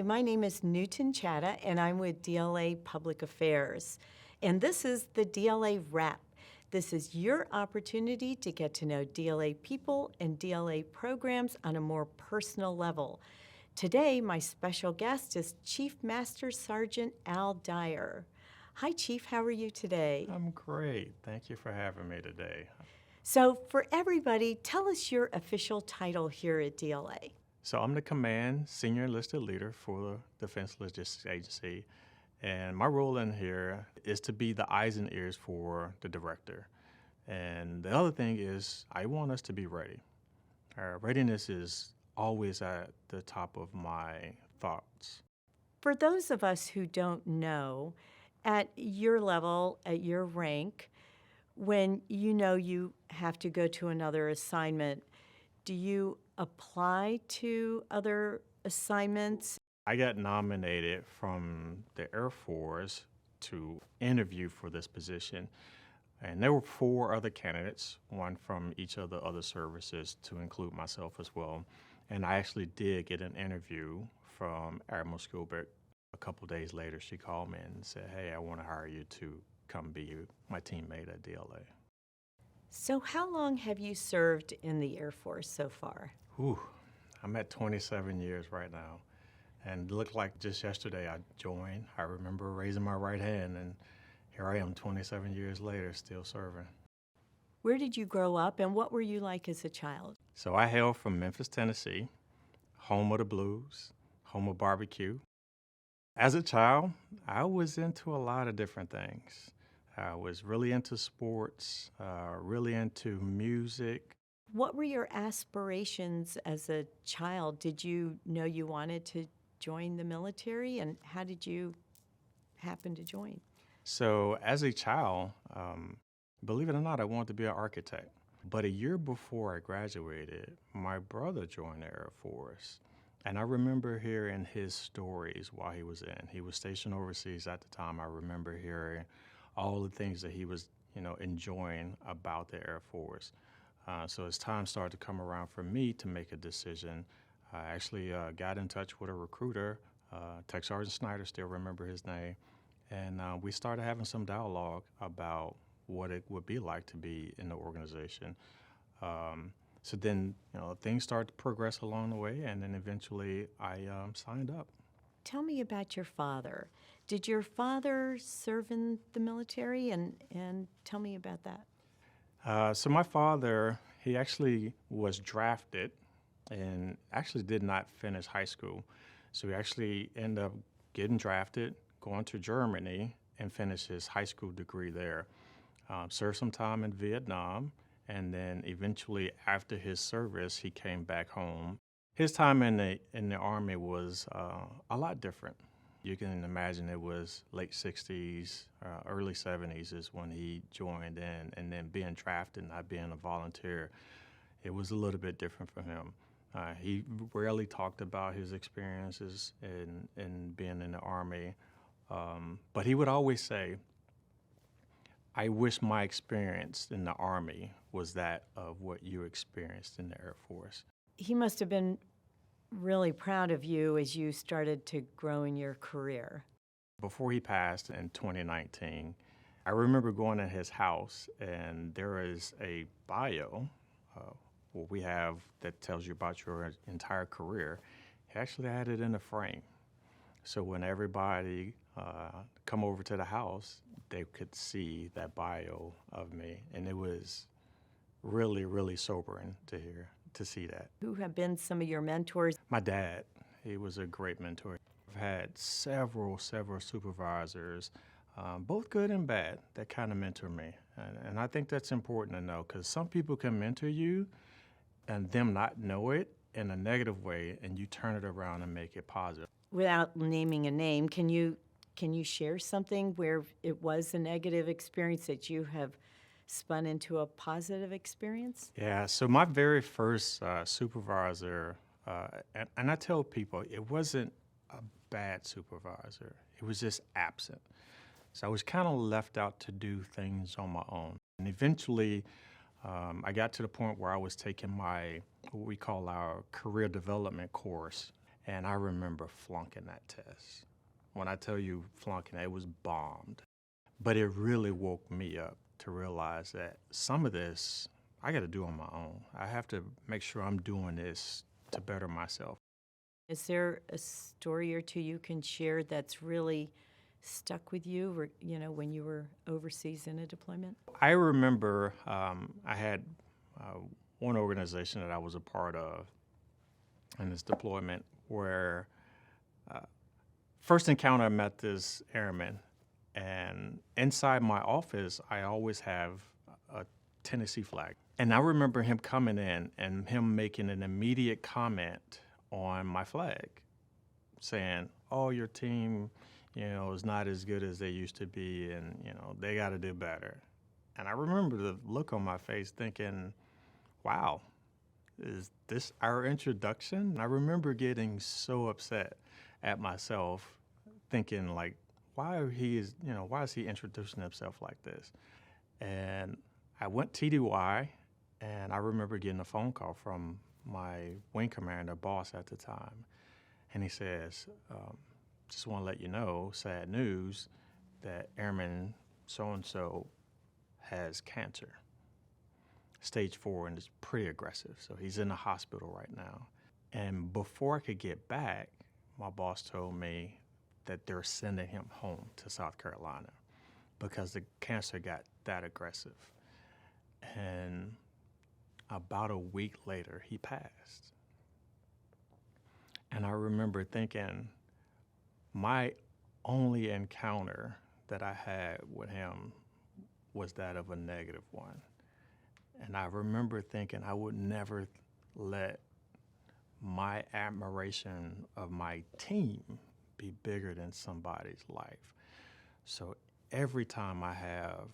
my name is Newton Chatta, and I'm with DLA Public Affairs. And this is the DLA Rap. This is your opportunity to get to know DLA people and DLA programs on a more personal level. Today, my special guest is Chief Master Sergeant Al Dyer. Hi, Chief. How are you today? I'm great. Thank you for having me today. So, for everybody, tell us your official title here at DLA. So I'm the Command Senior Enlisted Leader for the Defense Logistics Agency, and my role in here is to be the eyes and ears for the director. And the other thing is I want us to be ready. Our readiness is always at the top of my thoughts. For those of us who don't know, at your level, at your rank, when you know you have to go to another assignment, do you apply to other assignments? I got nominated from the Air Force to interview for this position, and there were 4 other candidates, one from each of the other services to include myself as well. And I actually did get an interview from Admiral Skilbert. A couple days later, she called me and said, "Hey, I want to hire you to come be my teammate at DLA." So how long have you served in the Air Force so far? I'm at 27 years right now. And it looked like just yesterday I joined. I remember raising my right hand, and here I am 27 years later, still serving. Where did you grow up, and what were you like as a child? So I hail from Memphis, Tennessee, home of the blues, home of barbecue. As a child, I was into a lot of different things. I was really into sports, really into music. What were your aspirations as a child? Did you know you wanted to join the military, and how did you happen to join? So as a child, believe it or not, I wanted to be an architect. But a year before I graduated, my brother joined the Air Force. And I remember hearing his stories while he was in. He was stationed overseas at the time. I remember hearing all the things that he was, enjoying about the Air Force. So as time started to come around for me to make a decision, I actually got in touch with a recruiter, Tech Sergeant Snyder, still remember his name, and we started having some dialogue about what it would be like to be in the organization. So then, things started to progress along the way, and then eventually I signed up. Tell me about your father. Did your father serve in the military, and tell me about that? So my father, he actually was drafted and actually did not finish high school. So he actually ended up getting drafted, going to Germany, and finished his high school degree there. Served some time in Vietnam, and then eventually after his service, he came back home. His time in the Army was a lot different. You can imagine it was late 60s, early 70s is when he joined in, and then being drafted, not being a volunteer, it was a little bit different for him. He rarely talked about his experiences in being in the Army, but he would always say, "I wish my experience in the Army was that of what you experienced in the Air Force." He must have been really proud of you as you started to grow in your career. Before he passed in 2019, I remember going to his house, and there is a bio what we have that tells you about your entire career. He actually had it in a frame. So when everybody come over to the house, they could see that bio of me, and it was really, really sobering to see that. Who have been some of your mentors? My dad, he was a great mentor. I've had several supervisors, both good and bad, that kind of mentor me. And I think that's important to know, because some people can mentor you and them not know it in a negative way, and you turn it around and make it positive. Without naming a name, can you share something where it was a negative experience that you have spun into a positive experience? Yeah, so my very first supervisor, and I tell people, it wasn't a bad supervisor. It was just absent. So I was kind of left out to do things on my own. And eventually, I got to the point where I was taking what we call our career development course. And I remember flunking that test. When I tell you flunking, it was bombed. But it really woke me up to realize that some of this I got to do on my own. I have to make sure I'm doing this to better myself. Is there a story or two you can share that's really stuck with you, or, when you were overseas in a deployment? I remember I had one organization that I was a part of in this deployment where first encounter I met this airman, and inside my office I always have a Tennessee flag. And I remember him coming in and him making an immediate comment on my flag, saying, "Oh, your team, is not as good as they used to be, and they got to do better." And I remember the look on my face, thinking, "Wow, is this our introduction?" I remember getting so upset at myself, thinking like, why is he introducing himself like this? And I went TDY, and I remember getting a phone call from my wing commander, boss at the time, and he says, "Just want to let you know, sad news, that Airman so-and-so has cancer, stage 4, and it's pretty aggressive. So he's in the hospital right now." And before I could get back, my boss told me that they're sending him home to South Carolina because the cancer got that aggressive. And about a week later, he passed. And I remember thinking, my only encounter that I had with him was that of a negative one. And I remember thinking I would never let my admiration of my team be bigger than somebody's life. So every time I have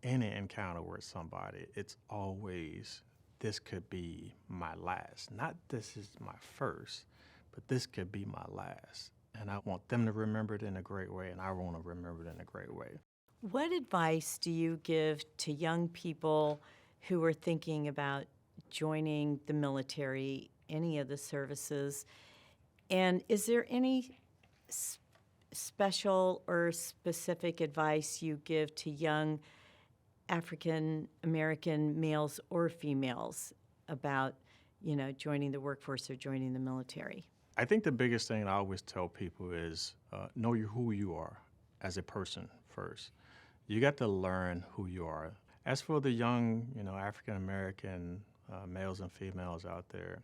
any encounter with somebody, it's always, this could be my last. Not this is my first, but this could be my last. And I want them to remember it in a great way, and I want to remember it in a great way. What advice do you give to young people who are thinking about joining the military, any of the services? And is there any special or specific advice you give to young African American males or females about, joining the workforce or joining the military? I think the biggest thing I always tell people is know who you are as a person first. You got to learn who you are. As for the young, African American males and females out there,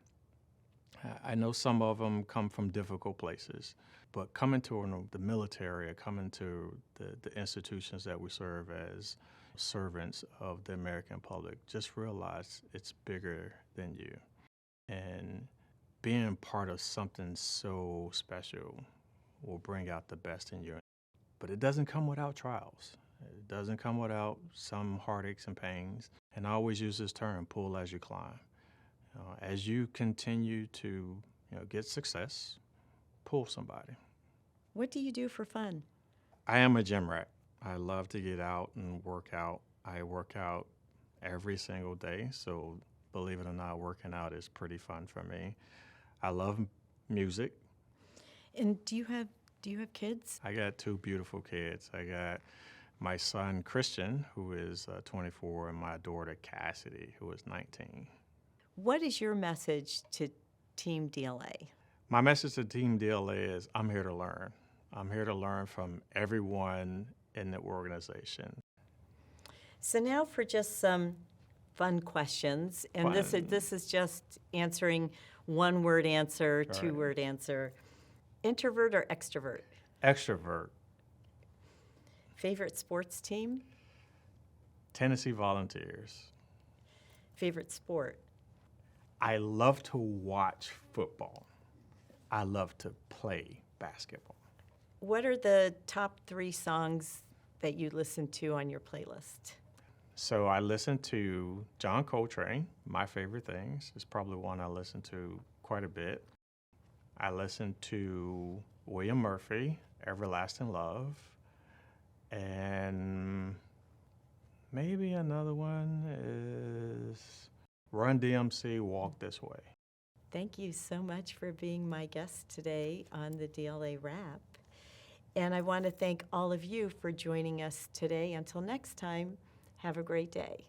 I know some of them come from difficult places, but coming to the military or coming to the institutions that we serve as servants of the American public, just realize it's bigger than you. And being part of something so special will bring out the best in you. But it doesn't come without trials. It doesn't come without some heartaches and pains. And I always use this term, pull as you climb. As you continue to get success, pull somebody. What do you do for fun? I am a gym rat. I love to get out and work out. I work out every single day, so believe it or not, working out is pretty fun for me. I love music. And do you have kids? I got 2 beautiful kids. I got my son Christian, who is 24, and my daughter Cassidy, who is 19. What is your message to Team DLA? My message to Team DLA is I'm here to learn. I'm here to learn from everyone in the organization. So now for just some fun questions, and this is just answering one-word answer, All right. two-word answer. Introvert or extrovert? Extrovert. Favorite sports team? Tennessee Volunteers. Favorite sport? I love to watch football. I love to play basketball. What are the top 3 songs that you listen to on your playlist? So I listen to John Coltrane, My Favorite Things. It's probably one I listen to quite a bit. I listen to William Murphy, Everlasting Love. And maybe another one is Run DMC, Walk This Way. Thank you so much for being my guest today on the DLA Rap. And I want to thank all of you for joining us today. Until next time, have a great day.